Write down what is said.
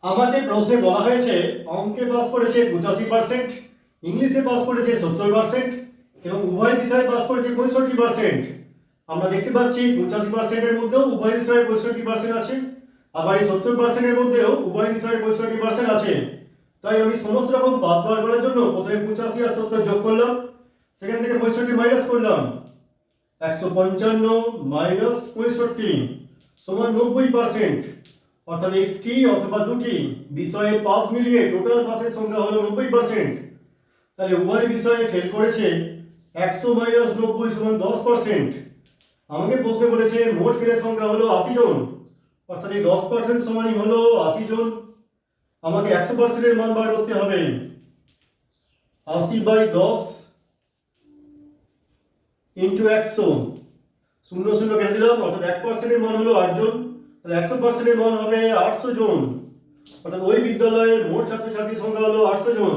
আমাদের প্রশ্নে বলা হয়েছে অঙ্কে পাস করেছে 85%, ইংলিশে পাস করেছে 70% এবং উভয় বিষয়ে পাস করেছে 65%। আমরা দেখতে পাচ্ছি 85%-এর মধ্যেও উভয় বিষয়ে 65% আছে, আবার এই 70%-এর মধ্যেও উভয় বিষয়ে 65% আছে। তাই আমি সমস্ত রকম পাস বার করার জন্য প্রথমে 85 আর 70 যোগ করলাম, সেখান থেকে 65 মাইনাস করলাম। 155 মাইনাস 65 সমান 90%। অর্থাৎ একটি অথবা দুটি বিষয়ে পাস মিলিয়ে টোটাল পাসের সংখ্যা হলো 90%। তাহলে উভয় বিষয়ে ফেল করেছে 100 মাইনাস 90 সমান 10%। আমাকে প্রশ্ন করেছে মোট ফেলের সংখ্যা হলো 80 জন, অর্থাৎ এই 10% সমানই হলো 80 জন। আমাকে 100%-এর মান বার করতে হবে। 80/10 ইন্টু 100, 0 0 কেটে দিলাম, অর্থাৎ 1%-এর মান হলো 8 জন। তাহলে 100%-এর মান হবে 800 জন। অর্থাৎ ওই বিদ্যালয়ের মোট ছাত্রছাত্রীর সংখ্যা হলো 800 জন।